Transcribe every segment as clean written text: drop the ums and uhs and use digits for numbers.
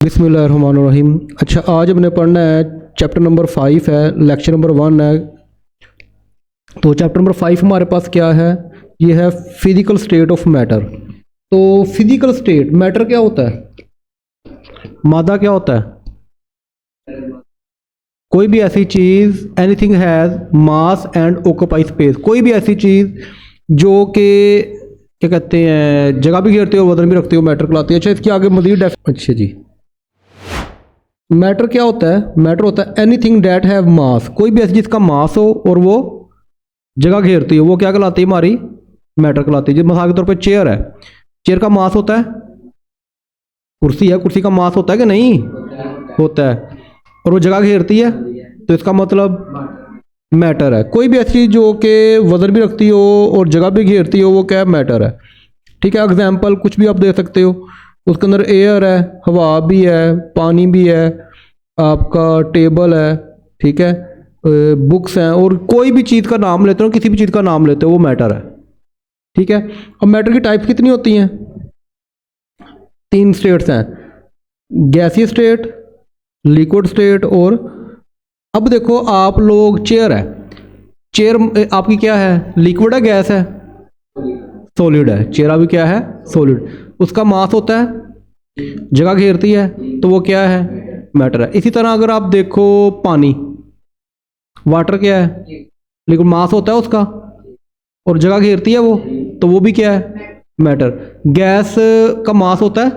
बिस्मिल्लाहिर्रहमानिर्रहीम। अच्छा, आज हमने पढ़ना है चैप्टर नंबर 5 है, लेक्चर नंबर 1 है। तो चैप्टर नंबर 5 हमारे पास क्या है? ये है फिज़िकल स्टेट ऑफ मैटर। तो फिज़िकल स्टेट, मैटर क्या होता है? मादा क्या होता है? कोई भी ऐसी चीज़, anything has mass and occupy space. कोई भी ऐसी चीज़ जो कि क्या कहते हैं, जगह भी घेरती हो, वजन भी रखती हो, मैटर कहलाती है। अच्छा, इसके आगे मज़ीद अच्छा जी, मैटर क्या होता है? मैटर होता है एनीथिंग डैट हैव मास। कोई भी ऐसी जिसका मास हो और वो जगह घेरती हो, वो क्या कहलाती है? हमारी मैटर कहलाती है। जैसे मिसाल के तौर पे चेयर है, चेयर का मास होता है। कुर्सी है, कुर्सी का मास होता है कि नहीं? होता है। और वो जगह घेरती है, तो इसका मतलब मैटर है। कोई भी ऐसी चीज़ जो कि वजन भी रखती हो और जगह भी घेरती हो, वो क्या है? मैटर है। ठीक है, एग्जाम्पल कुछ भी आप दे सकते हो। उसके अंदर एयर है, हवा भी है, पानी भी है, आपका टेबल है, ठीक है, बुक्स हैं, और कोई भी चीज़ का नाम लेते हो, किसी भी चीज़ का नाम लेते हो, वो मैटर है। ठीक है। अब मैटर की टाइप्स कितनी होती हैं? 3 स्टेट्स हैं, गैसीय स्टेट, लिक्विड स्टेट और अब देखो आप लोग, चेयर है, चेयर आपकी क्या है? लिक्विड है, गैस है, सॉलिड है। चेयर अभी क्या है? सॉलिड। उसका मास होता है, जगह घेरती है, तो वो क्या है? मैटर है। इसी तरह अगर आप देखो पानी, वाटर क्या है? लिक्विड, मास होता है उसका और जगह घेरती है वो, तो वो भी क्या है? मैटर। गैस का मास होता है,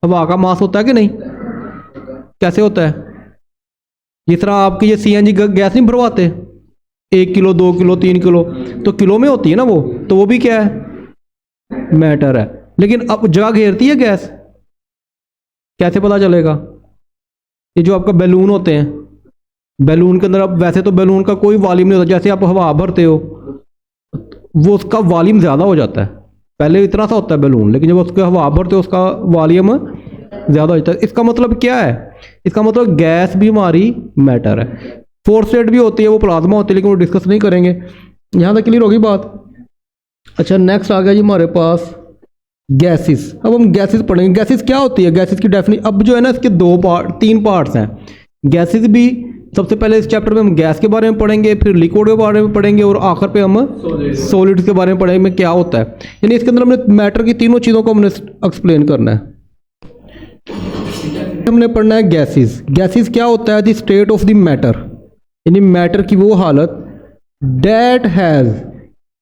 हवा का मास होता है कि नहीं? कैसे होता है? जिस तरह आपकी ये सीएनजी गैस नहीं भरवाते, 1 किलो 2 किलो 3 किलो, तो किलो में होती है ना वो, तो वो भी क्या है? मैटर है। लेकिन अब जगह घेरती है गैस, कैसे पता चलेगा? ये जो आपका बैलून होते हैं, बैलून के अंदर, अब वैसे तो बैलून का कोई वॉल्यूम नहीं होता, जैसे आप हवा भरते हो वो उसका वॉल्यूम ज़्यादा हो जाता है। पहले इतना सा होता है बैलून, लेकिन जब उसके हवा भरते हो उसका वॉल्यूम ज़्यादा हो जाता है। इसका मतलब क्या है? इसका मतलब गैस भी हमारी मैटर है। 4th स्टेट भी होती है, वो प्लाज्मा होती है, लेकिन वो डिस्कस नहीं करेंगे। यहाँ तक क्लियर होगी बात? अच्छा, नेक्स्ट आ गया जी हमारे पास गैसेस। अब हम गैसेस पढ़ेंगे। गैसेस क्या होती है? गैसेस की डेफिनेशन, अब जो है ना, इसके 3 पार्ट्स हैं। गैसेस भी सबसे पहले इस चैप्टर में हम गैस के बारे में पढ़ेंगे, फिर लिक्विड के बारे में पढ़ेंगे, और आखिर पे हम सॉलिड्स के बारे में पढ़ेंगे में क्या होता है। यानी इसके अंदर हमने मैटर की तीनों चीज़ों को हमने एक्सप्लेन करना है। हमने पढ़ना है गैसेस। गैसेस क्या होता है? The state of the matter, यानी मैटर की वो हालत, that has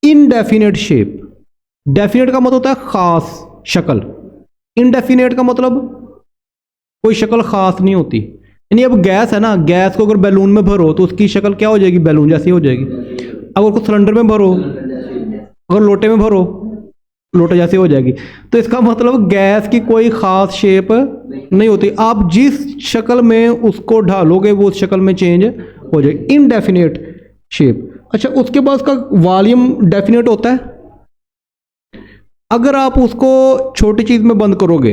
indefinite shape. Definite का मतलब होता है खास शक्ल, इनडेफिनेट का मतलब कोई शक्ल खास नहीं होती। यानी अब गैस है ना, गैस को अगर बैलून में भरो तो उसकी शक्ल क्या हो जाएगी? बैलून जैसी हो जाएगी। अगर उसको सिलेंडर में भरो, अगर लोटे में भरो, लोटे जैसी हो जाएगी। तो इसका मतलब गैस की कोई खास शेप नहीं होती। आप जिस शक्ल में उसको ढालोगे वो उस शक्ल में चेंज हो जाएगी, इनडेफिनेट शेप। अच्छा, उसके बाद उसका वॉल्यूम डेफिनेट होता है। अगर आप उसको छोटी चीज़ में बंद करोगे,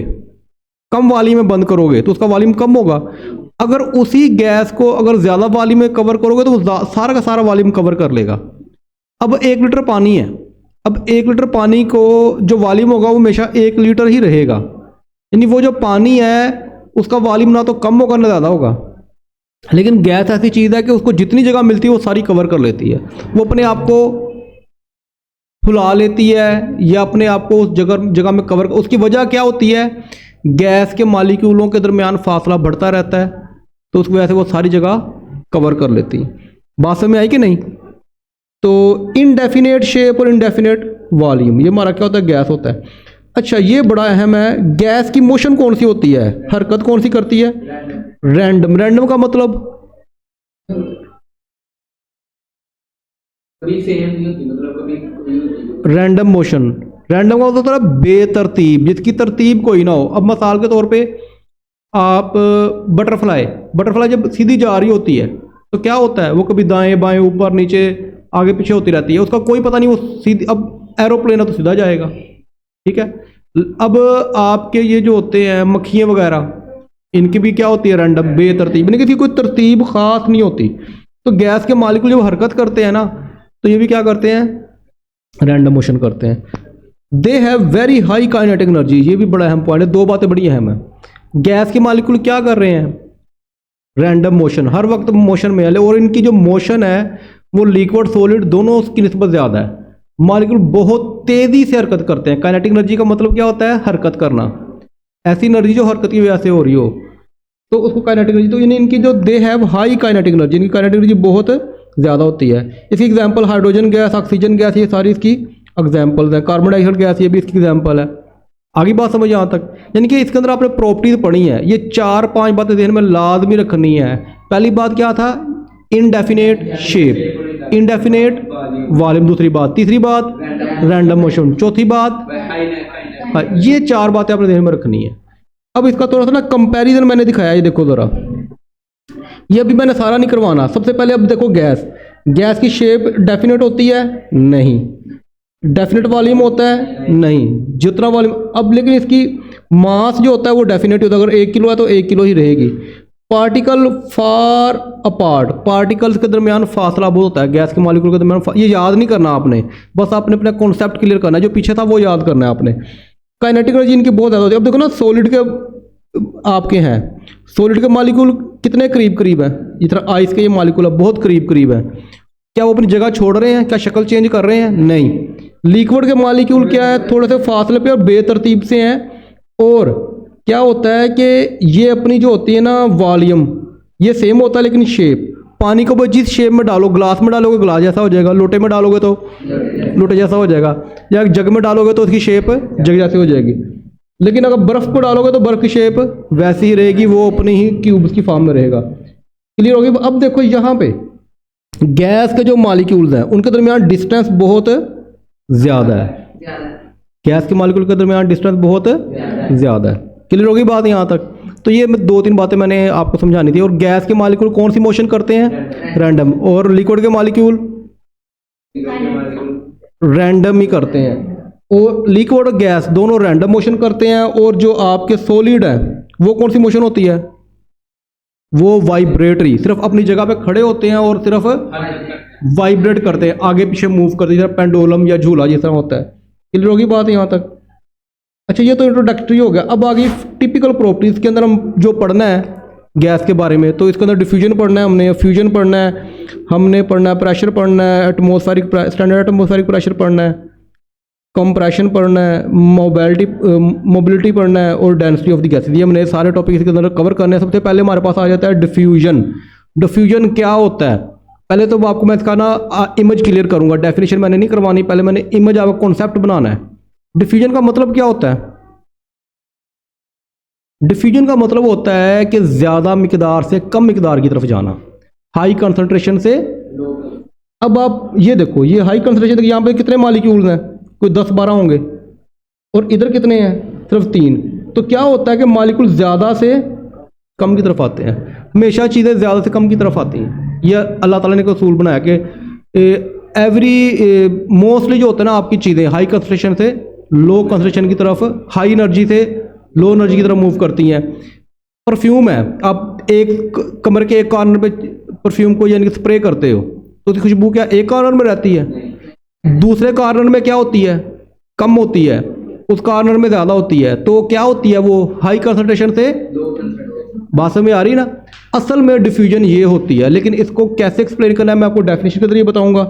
कम वॉल्यूम में बंद करोगे, तो उसका वॉल्यूम कम होगा। अगर उसी गैस को अगर ज़्यादा वॉल्यूम में कवर करोगे तो वो सारा का सारा वॉल्यूम कवर कर लेगा। अब 1 लीटर पानी है, अब 1 लीटर पानी को जो वॉल्यूम होगा वो हमेशा 1 लीटर ही रहेगा। यानी वो जो पानी है उसका वॉल्यूम ना तो कम होगा ना ज़्यादा होगा। लेकिन गैस ऐसी चीज़ है कि उसको जितनी जगह मिलती है वो सारी कवर कर लेती है। वो अपने आप को फुला लेती है या अपने आप को उस जगह में कवर। उसकी वजह क्या होती है? गैस के मॉलिक्यूलों के दरमियान फासला बढ़ता रहता है, तो उस वजह से वो सारी जगह कवर कर लेती है। बात समझ में आई कि नहीं? तो इनडेफिनेट शेप और इनडेफिनेट वॉल्यूम, ये हमारा क्या होता है? गैस होता है। अच्छा, ये बड़ा अहम है, गैस की मोशन कौन सी होती है? हरकत कौन सी करती है? रैंडम। रैंडम का मतलब रैंडम मोशन। रैंडम का मतलब है बेतरतीब, जिसकी तरतीब कोई ना हो। अब मिसाल के तौर पे आप बटरफ्लाई जब सीधी जा रही होती है तो क्या होता है? वो कभी दाएं बाएं, ऊपर नीचे, आगे पीछे होती रहती है, उसका कोई पता नहीं, वो सीधी। अब एरोप्लेन है तो सीधा जाएगा, ठीक है। अब आपके ये जो होते हैं मक्खियाँ वगैरह, इनकी भी क्या होती है? रैंडम, बेतरतीब, यानी किसी कोई तरतीब खास नहीं होती। तो गैस के मालिक्यूल जब हरकत करते हैं ना, तो ये भी क्या करते हैं? रैंडम मोशन करते हैं। They have very high kinetic energy. ये भी बड़ा अहम पॉइंट है, 2 बातें बड़ी अहम है। गैस के मॉलिक्यूल क्या कर रहे हैं? रैंडम मोशन, हर वक्त मोशन में है, और इनकी जो मोशन है वो लिक्विड सॉलिड दोनों की निस्बत ज़्यादा है। मॉलिक्यूल बहुत तेज़ी से हरकत करते हैं। काइनेटिक एनर्जी का मतलब क्या होता है? हरकत करना, ऐसी एनर्जी जो हरकत की वजह से हो रही हो, तो उसको काइनेटिक एनर्जी। तो इनकी जो they have high kinetic energy, इनकी काइनेटिक एनर्जी बहुत ज़्यादा होती है। इसकी example hydrogen gas, oxygen gas, ये सारी इसकी एग्जांपल्स हैं। कार्बन डाइऑक्साइड गैस ये भी इसकी एग्जांपल है। आगे बात समझ यहाँ तक, यानी कि इसके अंदर आपने प्रॉपर्टीज पढ़ी हैं। ये 4-5 बातें ध्यान में लाजमी रखनी है। पहली बात क्या था? इनडेफिनेट शेप, इनडेफिनेट वॉल्यूम, दूसरी बात, तीसरी बात रैंडम मोशन, चौथी बात, हाँ, ये 4 बातें आपने ध्यान में रखनी है। अब इसका थोड़ा सा ना कंपैरिजन मैंने दिखाया, ये देखो ज़रा, ये अभी मैंने सारा नहीं करवाना। सबसे पहले अब देखो गैस, गैस की शेप डेफिनेट होती है? नहीं। डेफिनेट वॉल्यूम होता है? नहीं। जितना वॉल्यूम, अब लेकिन इसकी मास जो होता है वो डेफिनेट होता है। अगर 1 किलो है तो 1 किलो ही रहेगी। पार्टिकल फार अपार्ट, पार्टिकल्स के दरमियान फासला बहुत होता है गैस के मॉलिक्यूल के दरमियान। ये याद नहीं करना आपने, बस आपने अपना कॉन्सेप्ट क्लियर करना है, जो पीछे था वो याद करना है आपने। काइनेटिक एनर्जी इनकी बहुत ज़्यादा होती है। अब देखो ना, सॉलिड के आपके हैं, सॉलिड के मॉलिक्यूल कितने करीब करीब है, जिस तरह आइस के ये मॉलिक्यूल है बहुत करीब करीब है। क्या वो अपनी जगह छोड़ रहे हैं? क्या शक्ल चेंज कर रहे हैं? नहीं। लिक्विड के मॉलिक्यूल क्या है? थोड़े से फासले पे और बेतरतीब से हैं। और क्या होता है कि ये अपनी जो होती है ना वॉल्यूम, ये सेम होता है, लेकिन शेप, पानी को जिस शेप में डालो, ग्लास में डालोगे ग्लास जैसा हो जाएगा, लोटे में डालोगे तो लोटे जैसा हो जाएगा, या जग में डालोगे तो उसकी शेप जग जैसी हो जाएगी। लेकिन अगर बर्फ़ को डालोगे तो बर्फ़ की शेप वैसी ही रहेगी, वो अपनी ही क्यूब्स की फॉर्म में रहेगा। क्लियर होगी? अब देखो यहाँ पे गैस के जो मॉलिक्यूल्स हैं उनके दरमियान डिस्टेंस बहुत ज़्यादा है। गैस के मॉलिक्यूल के दरमियान डिस्टेंस बहुत ज़्यादा है। क्लियर होगी बात यहाँ तक? तो ये 2-3 बातें मैंने आपको समझानी थी। और गैस के मॉलिक्यूल कौन सी मोशन करते हैं? रैंडम। और लिक्विड के मॉलिक्यूल रैंडम ही करते हैं। और लिक्विड और गैस दोनों रैंडम मोशन करते हैं। और जो आपके सॉलिड है वो कौन सी मोशन होती है? वो वाइब्रेटरी, सिर्फ अपनी जगह पे खड़े होते हैं और सिर्फ वाइब्रेट करते हैं, आगे पीछे मूव करते हैं, जैसे पेंडुलम या झूला जैसा होता है। क्लियर होगी बात यहाँ तक? अच्छा, ये तो इंट्रोडक्टरी हो गया। अब आगे टिपिकल प्रॉपर्टीज के अंदर हम जो पढ़ना है गैस के बारे में, तो इसके अंदर डिफ्यूजन पढ़ना है हमने, फ्यूजन पढ़ना है हमने, पढ़ना है प्रेशर पढ़ना है, एटमॉस्फेरिक स्टैंडर्ड एटमॉस्फेरिक प्रेशर पढ़ना है, कंप्रेशन पढ़ना है, मोबिलिटी पढ़ना है, और डेंसिटी ऑफ द गैसेस। ये हमने सारे टॉपिक इसके अंदर कवर करने हैं। सबसे पहले हमारे पास आ जाता है डिफ्यूजन। डिफ्यूजन क्या होता है? पहले तो आपको मैं इसका ना इमेज क्लियर करूंगा, डेफिनेशन मैंने नहीं करवानी, पहले मैंने इमेज आपका कॉन्सेप्ट बनाना है। डिफ्यूजन का मतलब क्या होता है? डिफ्यूजन का मतलब होता है कि ज़्यादा मिकदार से कम मिकदार की तरफ जाना, हाई कंसंट्रेशन से। अब आप ये देखो, ये हाई कंसंट्रेशन तक यहाँ पे कितने मॉलिक्यूल्स हैं? कोई 10-12 होंगे। और इधर कितने हैं? सिर्फ 3। तो क्या होता है कि मॉलिक्यूल ज़्यादा से कम की तरफ आते हैं। हमेशा चीज़ें ज़्यादा से कम की तरफ आती हैं। यह अल्लाह ताला ने एक उसूल बनाया कि एवरी मोस्टली जो होता है ना आपकी चीज़ें हाई कंसंट्रेशन से लो कंसंट्रेशन की तरफ, हाई एनर्जी से लो एनर्जी की तरफ मूव करती हैं। परफ्यूम है, आप एक कमरे के एक कॉर्नर पे परफ्यूम को यानी कि स्प्रे करते हो तो उसकी खुशबू क्या एक कॉर्नर में रहती है? दूसरे कॉर्नर में क्या होती है? कम होती है। उस कॉर्नर में ज़्यादा होती है। तो क्या होती है? वो हाई कंसंट्रेशन से। बात समझ में आ रही ना? असल में डिफ्यूजन ये होती है, लेकिन इसको कैसे एक्सप्लेन करना है मैं आपको डेफिनेशन के जरिए बताऊंगा।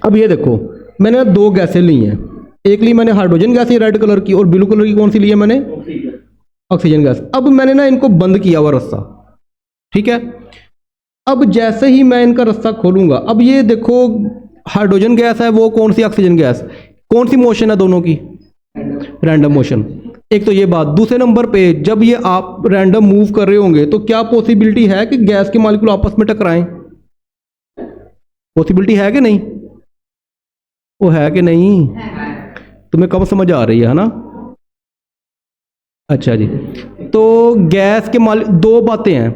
अब ये देखो, मैंने 2 गैसें ली हैं। एक ली मैंने हाइड्रोजन गैस रेड कलर की, और ब्लू कलर की कौन सी ली है मैंने? Oxygen gas. अब मैंने ना इनको बंद किया हुआ रास्ता, ठीक है। अब जैसे ही मैं इनका रास्ता खोलूंगा, अब ये देखो हाइड्रोजन गैस है, वो कौन सी ऑक्सीजन गैस, कौन सी मोशन है दोनों की? Random motion. एक तो ये बात। दूसरे नंबर पे जब ये आप रैंडम मूव कर रहे होंगे तो क्या पॉसिबिलिटी है कि गैस के मॉलिक्यूल आपस में टकराएं? पॉसिबिलिटी है कि नहीं? वो है कि नहीं? तुम्हें कब समझ आ रही है ना? अच्छा जी। तो गैस के मॉलिक्यूल 2 बातें हैं,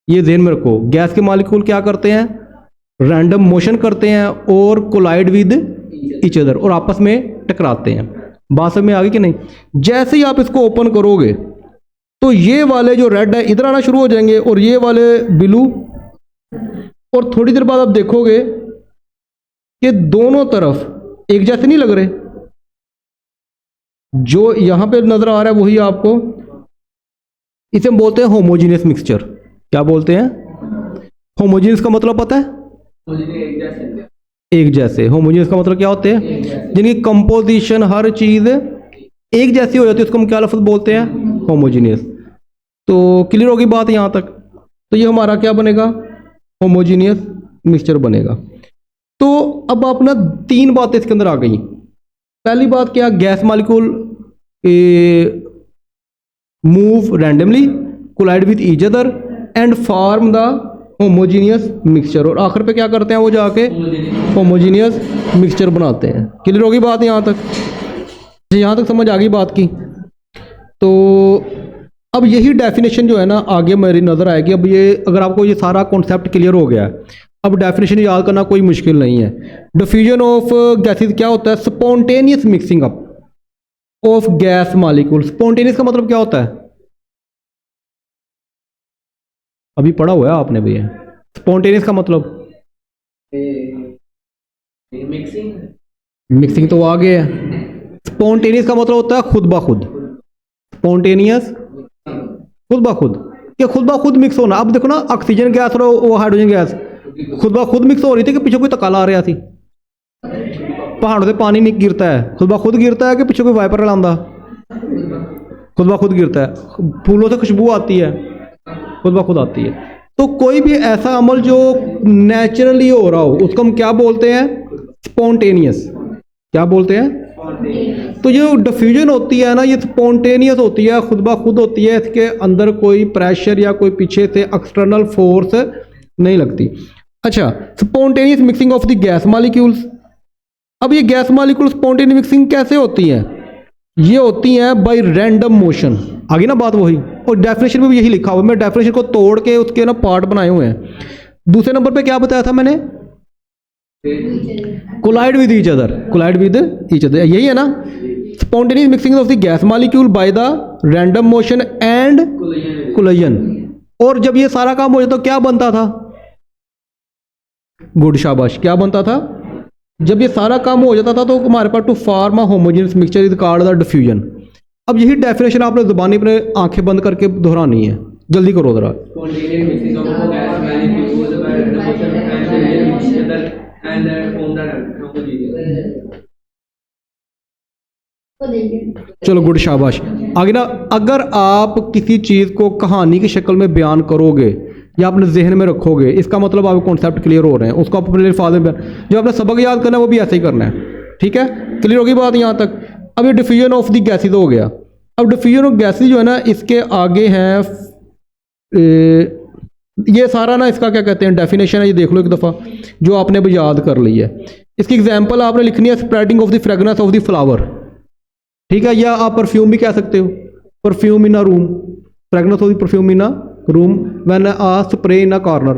ये ध्यान में रखो। गैस के मॉलिक्यूल क्या करते हैं? रैंडम मोशन करते हैं और कोलाइड विद ईच अदर, और आपस में टकराते हैं। बात समझ में आ गई कि नहीं? जैसे ही आप इसको ओपन करोगे तो ये वाले जो रेड है इधर आना शुरू हो जाएंगे और ये वाले ब्लू, और थोड़ी देर बाद आप देखोगे कि दोनों तरफ एक जैसे नहीं लग रहे। जो यहाँ पे नजर आ रहा है वही आपको, इसे हम बोलते हैं होमोजीनियस मिक्सचर। क्या बोलते हैं? होमोजीनियस का मतलब पता है? एक जैसे। होमोजीनियस का मतलब क्या होते हैं? जिनकी कंपोजिशन हर चीज एक जैसी हो जाती है, उसको हम क्या लफ्ज बोलते हैं? होमोजीनियस। तो क्लियर होगी बात यहाँ तक? तो ये हमारा क्या बनेगा? होमोजीनियस मिक्सचर बनेगा। तो अब आप ना 3 बातें इसके अंदर आ गई। पहली बात क्या? Gas molecule move randomly, collide with each other and form the homogeneous mixture. और आखिर पे क्या करते हैं वो जाके? होमोजीनियस मिक्सचर बनाते हैं। क्लियर होगी बात यहाँ तक? यहाँ तक समझ आ गई बात की? तो अब यही डेफिनेशन जो है ना आगे मेरी नज़र आएगी। अब ये अगर आपको ये सारा कॉन्सेप्ट क्लियर हो गया है, अब डेफिनेशन याद करना कोई मुश्किल नहीं है। डिफ्यूजन ऑफ गैसेस क्या होता है? Spontaneous mixing up of gas molecule. Spontaneous का मतलब क्या होता है? अभी पढ़ा हुआ है आपने भैया। स्पॉन्टेनियस का मतलब मिक्सिंग तो आगे है। स्पॉन्टेनियस का मतलब होता है खुद ब खुद। स्पॉन्टेनियस खुद ब खुद, क्या खुद ब खुद मिक्स होना। अब देखो ना, ऑक्सीजन गैस और वो हाइड्रोजन गैस खुद ब खुद मिक्स हो रही थी कि पीछे कोई तकाला आ रहा थी? पहाड़ों से पानी नहीं गिरता है, खुद ब खुद गिरता है कि पीछे कोई वाइपर लांदा? खुद ब खुद गिरता है। फूलों से खुशबू आती है, खुद ब खुद आती है। तो कोई भी ऐसा अमल जो नेचुरली हो रहा हो उसको हम क्या बोलते हैं? स्पॉन्टेनियस। क्या बोलते हैं? तो जो डिफ्यूजन होती है ना, ये स्पॉन्टेनियस होती है, खुद ब खुद होती है। इसके अंदर कोई प्रेशर या कोई पीछे से एक्सटर्नल फोर्स नहीं लगती। अच्छा, spontaneous mixing of the gas molecules. अब ये गैस मॉलिक्यूल स्पॉन्टेनियस मिक्सिंग कैसे होती है? ये होती हैं बाय रैंडम मोशन। आगे ना बात वही, और डेफिनेशन में भी यही लिखा हुआ है। मैं डेफिनेशन को तोड़ के उसके ना पार्ट बनाए हुए हैं। दूसरे नंबर पे क्या बताया था मैंने? Collide with each other. Collide with each other, यही है ना? Spontaneous mixing of the gas molecule by the random motion and collision. और जब ये सारा काम हो जाता तो क्या बनता था? गुड, शाबाश। क्या बनता था? जब ये सारा काम हो जाता था तो हमारे पास to form a homogeneous mixture is called the diffusion. अब यही डेफिनेशन आपने जुबानी अपने आंखें बंद करके दोहरानी है। जल्दी करो जरा। चलो गुड, शाबाश। आगे ना, अगर आप किसी चीज़ को कहानी की शक्ल में बयान करोगे या अपने जहन में रखोगे, इसका मतलब आपके कॉन्सेप्ट क्लियर हो रहे हैं। उसको अपने फादर में जो आपने सबक याद करना है वो भी ऐसे ही करना है। ठीक है, क्लियर होगी बात यहाँ तक? अब ये डिफ्यूजन ऑफ द गैसेज हो गया। अब डिफ्यूजन ऑफ गैसेज जो है ना, इसके आगे हैं ये सारा ना, इसका क्या कहते हैं, डेफिनेशन है। ये देख लो एक दफ़ा, जो आपने भी याद कर ली है। इसकी एग्जाम्पल आपने लिखनी है, spreading of the fragrance of the flower. ठीक है, या आप परफ्यूम भी कह सकते हो, perfume in a room, fragrance of the perfume in a room when a spray in a corner.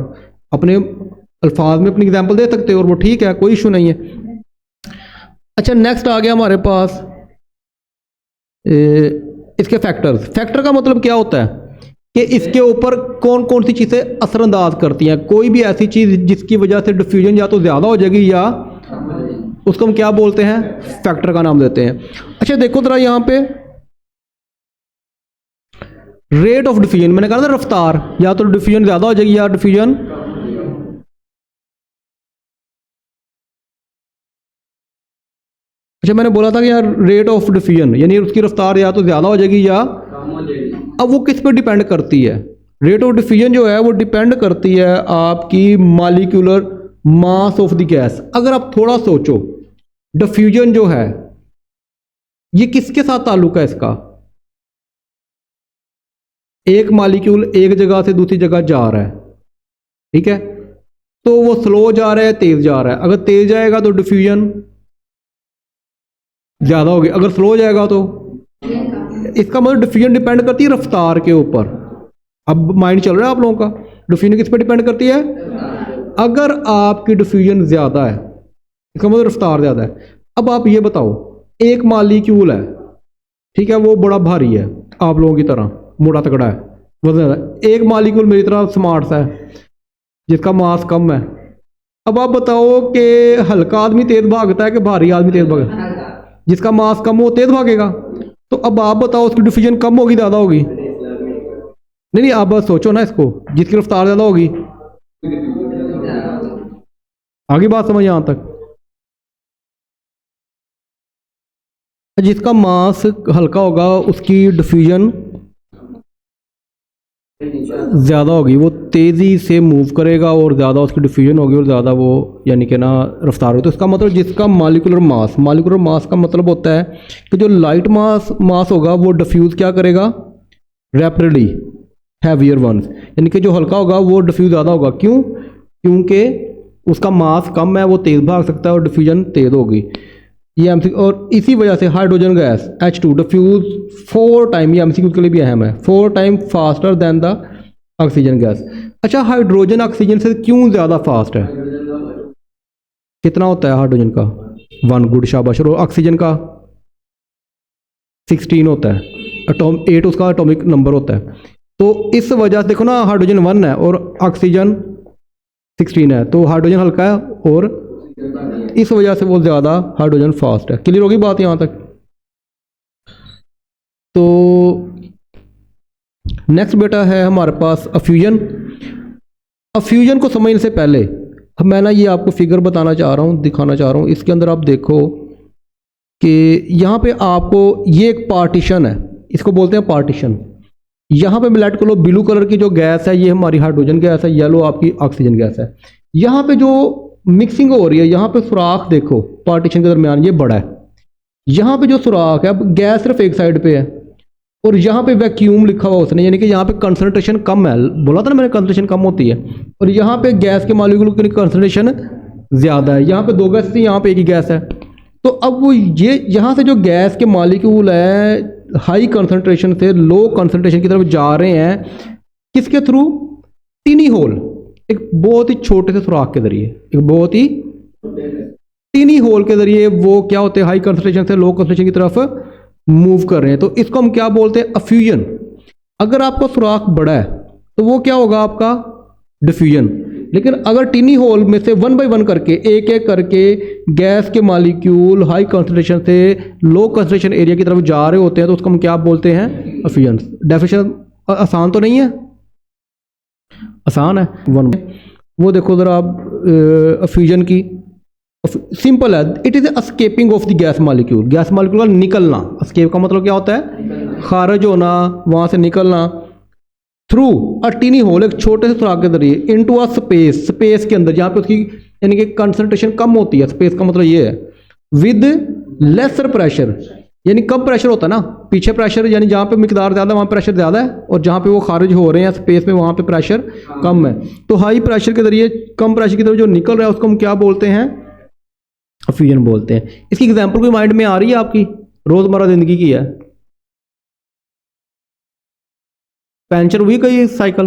अपने अल्फाज में अपनी एग्जाम्पल दे सकते हो, और वो ठीक है, कोई इशू नहीं है। अच्छा, नेक्स्ट आ गया हमारे पास इसके फैक्टर्स। फैक्टर का मतलब क्या होता है कि इसके ऊपर कौन कौन सी चीज़ें असरअंदाज करती हैं। कोई भी ऐसी चीज़ जिसकी वजह से डिफ्यूजन या तो ज़्यादा हो जाएगी या उसको हम क्या बोलते हैं? फैक्टर का नाम देते हैं। अच्छा देखो जरा यहाँ पे, रेट ऑफ डिफ्यूजन, मैंने कहा था रफ्तार, या तो डिफ्यूजन ज़्यादा हो जाएगी या डिफ्यूजन। अच्छा, मैंने बोला था कि यार रेट ऑफ डिफ्यूजन यानी उसकी रफ्तार या तो ज़्यादा हो जाएगी या कम हो जाएगी। अब वो किस पे डिपेंड करती है? रेट ऑफ डिफ्यूजन जो है वो डिपेंड करती है आपकी molecular mass of the gas. अगर आप थोड़ा सोचो, डिफ्यूजन जो है ये किसके साथ ताल्लुक है इसका? एक मॉलिक्यूल एक जगह से दूसरी जगह जा रहा है, ठीक है, तो वो स्लो जा रहा है तेज जा रहा है। अगर तेज जाएगा तो डिफ्यूजन ज्यादा होगी, अगर स्लो जाएगा तो इसका मतलब डिफ्यूजन डिपेंड करती है रफ्तार के ऊपर। अब माइंड चल रहा है आप लोगों का? डिफ्यूजन किस पे डिपेंड करती है? अगर आपकी डिफ्यूजन ज्यादा है इसका मतलब रफ्तार ज्यादा है। अब आप ये बताओ, एक मॉलिक्यूल है, ठीक है, वो बड़ा भारी है आप लोगों की तरह, मोटा तगड़ा है, वजन ज्यादा है। एक मॉलिक्यूल मेरी तरह स्मार्ट सा है जिसका मास कम है। अब आप बताओ कि हल्का आदमी तेज भागता है कि भारी आदमी तेज भागता है? जिसका मास कम हो तेज भागेगा। तो अब आप बताओ उसकी डिफ्यूजन कम होगी ज़्यादा होगी? नहीं नहीं, आप बस सोचो ना इसको, जिसकी रफ्तार ज़्यादा होगी। आगे बात समझ यहाँ तक? जिसका मास हल्का होगा उसकी डिफ्यूजन ज़्यादा होगी, वो तेज़ी से मूव करेगा और ज़्यादा उसकी डिफ्यूजन होगी और ज़्यादा वो यानी कि ना रफ्तार होगी। तो इसका मतलब जिसका मालिकुलर मास का मतलब होता है कि जो लाइट मास होगा वो डिफ्यूज़ क्या करेगा? रैपिडली हैवियर वंस, यानी कि जो हल्का होगा वो डिफ्यूज़ ज़्यादा होगा। क्यों? क्योंकि उसका मास कम है, वो तेज़ भाग सकता है और डिफ्यूजन तेज़ होगी। ये एमसी, और इसी वजह से hydrogen gas H2 diffuse 4 time, ये एमसीक्यू के लिए भी अहम है, 4 time faster than the oxygen gas. अच्छा, हाइड्रोजन ऑक्सीजन से क्यों ज़्यादा फास्ट है? कितना होता है हाइड्रोजन का? 1, गुड शाबाश। और ऑक्सीजन का 16 होता है, 8 उसका एटॉमिक नंबर होता है। तो इस वजह से देखो ना, हाइड्रोजन 1 है और ऑक्सीजन 16 है, तो हाइड्रोजन हल्का है और इस वजह से वो ज़्यादा हाइड्रोजन फास्ट है। क्लियर होगी बात यहाँ तक? तो नेक्स्ट बेटा है हमारे पास अफ्यूजन। अफ्यूजन को समझने से पहले मैं ना ये आपको फिगर बताना चाह रहा हूँ, दिखाना चाह रहा हूँ। इसके अंदर आप देखो कि यहाँ पे आपको ये एक पार्टीशन है, इसको बोलते हैं पार्टीशन। यहाँ पे मिलाइट करो, ब्लू कलर की जो गैस है ये हमारी हाइड्रोजन गैस है, येलो आपकी ऑक्सीजन गैस है। यहाँ पे जो मिक्सिंग हो रही है, यहाँ पे सुराख देखो पार्टीशन के दरमियान, ये बड़ा है। यहाँ पे जो सुराख है, अब गैस सिर्फ एक साइड पे है और यहाँ पे वैक्यूम लिखा हुआ उसने, यानी कि यहाँ पे कंसंट्रेशन कम है। बोला था ना मैंने, कंसंट्रेशन कम होती है। और यहाँ पे गैस के मॉलिक्यूल की कंसंट्रेशन ज़्यादा है। यहाँ पे 2 गैस थी, यहाँ पे एक ही गैस है। तो अब वो ये यहाँ से जो गैस के मॉलिक्यूल है हाई कंसंट्रेशन से लो कंसंट्रेशन की तरफ जा रहे हैं, किसके थ्रू? टिनी होल, एक बहुत ही छोटे से सुराख के जरिए, एक बहुत ही टिनी होल के जरिए वो क्या होते हैं, हाई कंसंट्रेशन से लो कंसंट्रेशन की तरफ मूव कर रहे हैं। तो इसको हम क्या बोलते हैं? अफ्यूजन। अगर आपका सुराख बड़ा है तो वो क्या होगा? आपका डिफ्यूजन। लेकिन अगर टिनी होल में से 1 बाय 1 करके, एक एक करके गैस के मॉलिक्यूल हाई कंसंट्रेशन से लो कंसंट्रेशन एरिया की तरफ जा रहे होते हैं, तो उसको हम क्या बोलते हैं? अफ्यूजन। डेफिनेशन आसान तो नहीं है? आसान है। 1 वो देखो ज़रा आप अफ्यूजन की, सिंपल है। It is escaping of the gas molecule, gas molecule का निकलना। एस्केप का मतलब क्या होता है? खारिज होना, वहाँ से निकलना। थ्रू अ टिनी होल, एक छोटे से सुराख के जरिए, इनटू अ स्पेस, स्पेस के अंदर जहाँ पे उसकी यानी कि कंसंट्रेशन कम होती है। स्पेस का मतलब ये है विद लेसर प्रेशर, यानी कम प्रेशर होता है ना, पीछे प्रेशर यानी जहाँ पे मिकदार ज़्यादा वहाँ प्रेशर ज़्यादा है, और जहाँ पे वो खारिज हो रहे हैं स्पेस में वहाँ पे प्रेशर कम है। तो हाई प्रेशर के जरिए कम प्रेशर की तरफ जो निकल रहा है उसको हम क्या बोलते हैं? अफ्यूजन बोलते हैं। इसकी एग्जांपल कोई माइंड में आ रही है आपकी? रोज़मर्रा ज़िंदगी की है। पंचर हुई कई साइकिल,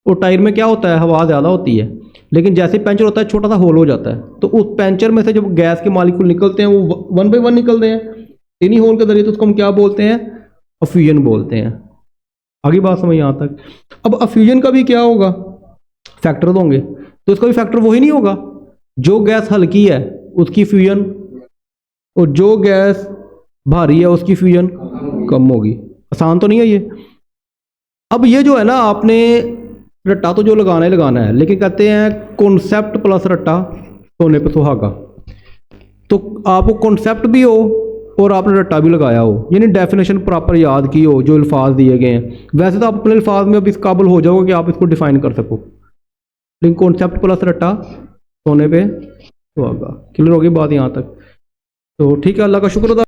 और टायर में क्या होता है? हवा ज़्यादा होती है, लेकिन जैसे पंचर होता है छोटा सा होल हो जाता है। तो उस पंचर में से जब गैस के मॉलिक्यूल निकलते हैं वो 1 बाय 1 निकलते हैं इन्हीं होल के जरिए, तो उसको हम क्या बोलते हैं? अफ्यूजन बोलते हैं। आगे बात समझ यहाँ तक? अब अफ्यूजन का भी क्या होगा? फैक्टर होंगे, तो इसका भी फैक्टर वही नहीं होगा? जो गैस हल्की है उसकी फ्यूजन, और जो गैस भारी है उसकी फ्यूजन कम होगी। आसान तो नहीं है ये? अब ये जो है ना, आपने रट्टा तो जो लगाना ही लगाना है, लेकिन कहते हैं कॉन्सेप्ट प्लस रट्टा सोने पे सुहागा। तो आपको कॉन्सेप्ट भी हो और आपने रट्टा भी लगाया हो, यानी डेफिनेशन प्रॉपर याद की हो, जो अल्फाज दिए गए हैं। वैसे तो आप अपने अल्फाज में अब इस काबिल हो जाओगे कि आप इसको डिफाइन कर सको, लेकिन कॉन्सेप्ट प्लस रट्टा सोने पे सुहागा। क्लियर होगी बात यहाँ तक? तो ठीक है, अल्लाह का शुक्र अदा